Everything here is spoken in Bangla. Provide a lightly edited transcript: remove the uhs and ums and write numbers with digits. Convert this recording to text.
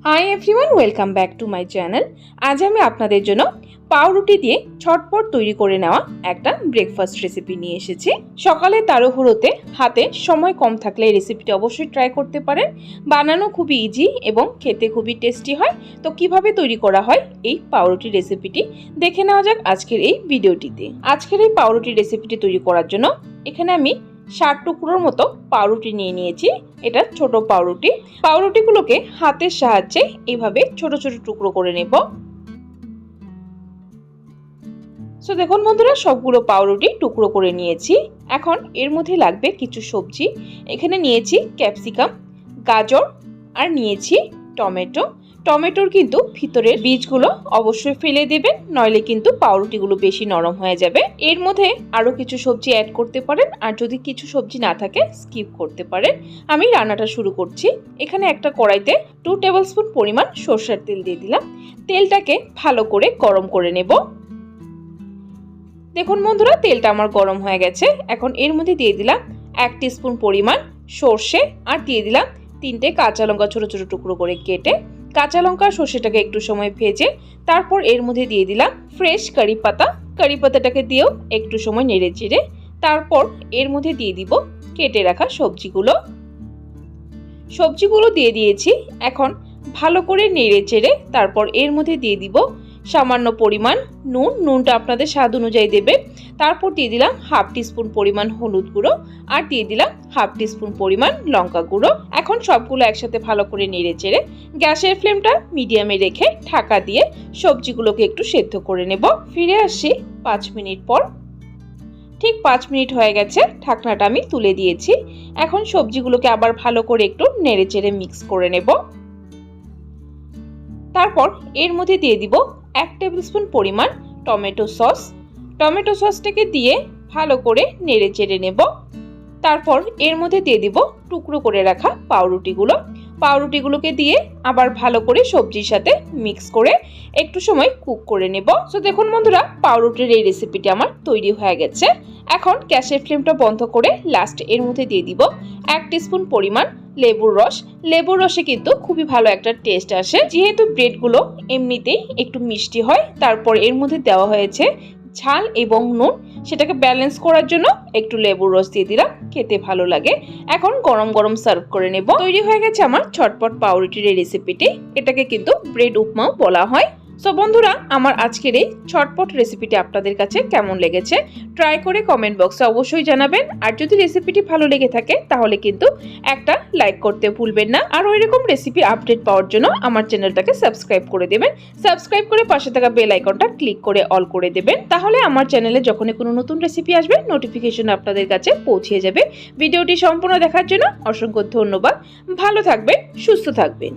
Hi everyone, welcome back to my channel. আজ আমি আপনাদের জন্য পাউরুটি দিয়ে ঝটপট তৈরি করে নেওয়া একটা ব্রেকফাস্ট রেসিপি নিয়ে এসেছি। সকালে তাড়াহুড়োতে হাতে সময় কম থাকলে এই রেসিপিটি অবশ্যই ট্রাই করতে পারেন। বানানো খুবই ইজি এবং খেতে খুবই টেস্টি হয়। তো কিভাবে তৈরি করা হয় এই পাউরুটি রেসিপিটি দেখে নেওয়া যাক আজকের এই ভিডিওটিতে। আজকের এই পাউরুটি রেসিপিটি তৈরি করার জন্য এখানে আমি 60 টুকরোর মতো পাউরুটি নিয়ে নিয়েছি। এটা ছোট পাউরুটি। পাউরুটিগুলোকে হাতের সাহায্যে এইভাবে ছোট ছোট টুকরো করে নেব। সো দেখুন বন্ধুরা, সবগুলো পাউরুটি টুকরো করে নিয়েছি। এখন এর মধ্যে লাগবে কিছু সবজি। এখানে নিয়েছি ক্যাপসিকাম, গাজর আর নিয়েছি টমেটো। টমেটোর কিন্তু ভিতরের বীজগুলো অবশ্যই ফেলে দেবেন, নইলে কিন্তু পাউরুটিগুলো বেশি নরম হয়ে যাবে। এর মধ্যে আরও কিছু সবজি অ্যাড করতে পারেন, আর যদি কিছু সবজি না থাকে স্কিপ করতে পারেন। আমি রান্নাটা শুরু করছি। এখানে একটা কড়াইতে 2 টেবিল স্পুন পরিমাণ সরষের তেল দিয়ে দিলাম। তেলটাকে ভালো করে গরম করে নেব। দেখুন বন্ধুরা, তেলটা আমার গরম হয়ে গেছে। এখন এর মধ্যে দিয়ে দিলাম 1 টিস্পুন পরিমাণ সর্ষে, আর দিয়ে দিলাম 3টে কাঁচা লঙ্কা ছোট ছোট টুকরো করে কেটে। কাঁচা লঙ্কা সর্ষেটাকে একটু সময় ভেজে তারপর এর মধ্যে দিয়ে দিলাম ফ্রেশ কারি পাতা। কারি পাতাটাকে দিয়েও একটু সময় নেড়ে চেড়ে তারপর এর মধ্যে দিয়ে দিব কেটে রাখা সবজিগুলো দিয়ে দিয়েছি। এখন ভালো করে নেড়ে চেড়ে তারপর এর মধ্যে দিয়ে দিব সামান্য পরিমাণ নুনটা আপনাদের স্বাদ অনুযায়ী দেবে। তারপর দিয়ে দিলাম 1/2 টিস্পুন পরিমাণ হলুদ গুঁড়ো, আর দিয়ে দিলাম 1/2 টিস্পুন পরিমাণ লঙ্কা গুঁড়ো। এখন সবগুলো একসাথে ভালো করে নেড়ে চেড়ে গ্যাসের ফ্লেমটা মিডিয়ামে রেখে ঢাকা দিয়ে সবজিগুলোকে একটু সেদ্ধ করে নেব। ফিরে আসছি 5 মিনিট পর। ঠিক 5 মিনিট হয়ে গেছে, ঢাকনাটা আমি তুলে দিয়েছি। এখন সবজিগুলোকে আবার ভালো করে একটু নেড়ে চেড়ে মিক্স করে নেব। তারপর এর মধ্যে দিয়ে দিব 1 টেবিল স্পুন পরিমাণ টমেটো সসটাকে দিয়ে ভালো করে নেড়ে চেড়ে নেব। তারপর এর মধ্যে দিয়ে দিব টুকরো করে রাখা পাউরুটিগুলোকে দিয়ে আবার ভালো করে সবজির সাথে মিক্স করে একটু সময় কুক করে নেব। সো দেখুন বন্ধুরা, পাউরুটির এই রেসিপিটি আমার তৈরি হয়ে গেছে। এখন গ্যাসের ফ্লেমটা বন্ধ করে লাস্ট এর মধ্যে দিয়ে দিব 1 টিস্পুন পরিমাণ লেবুর রসে কিন্তু খুবই ভালো একটা টেস্ট আসে। যেহেতু ব্রেডগুলো এমনিতেই একটু মিষ্টি হয়, তারপর এর মধ্যে দেওয়া হয়েছে ঝাল এবং নুন, সেটাকে ব্যালেন্স করার জন্য একটু লেবুর রস দিয়ে দিলাম, খেতে ভালো লাগে। এখন গরম গরম সার্ভ করে নেব। তৈরি হয়ে গেছে আমার ঝটপট পাউরুটির এই রেসিপিটি। এটাকে কিন্তু ব্রেড উপমাও বলা হয়। সো বন্ধুরা, আমার আজকের এই ঝটপট রেসিপিটি আপনাদের কাছে কেমন লেগেছে ট্রাই করে কমেন্ট বক্সে অবশ্যই জানাবেন। আর যদি রেসিপিটি ভালো লেগে থাকে তাহলে কিন্তু একটা লাইক করতে ভুলবেন না। আর ওইরকম রেসিপি আপডেট পাওয়ার জন্য আমার চ্যানেলটাকে সাবস্ক্রাইব করে দেবেন। সাবস্ক্রাইব করে পাশে থাকা বেল আইকনটা ক্লিক করে অল করে দেবেন। তাহলে আমার চ্যানেলে যখনই কোনো নতুন রেসিপি আসবে নোটিফিকেশন আপনাদের কাছে পৌঁছে যাবে। ভিডিওটি সম্পূর্ণ দেখার জন্য অসংখ্য ধন্যবাদ। ভালো থাকবেন, সুস্থ থাকবেন।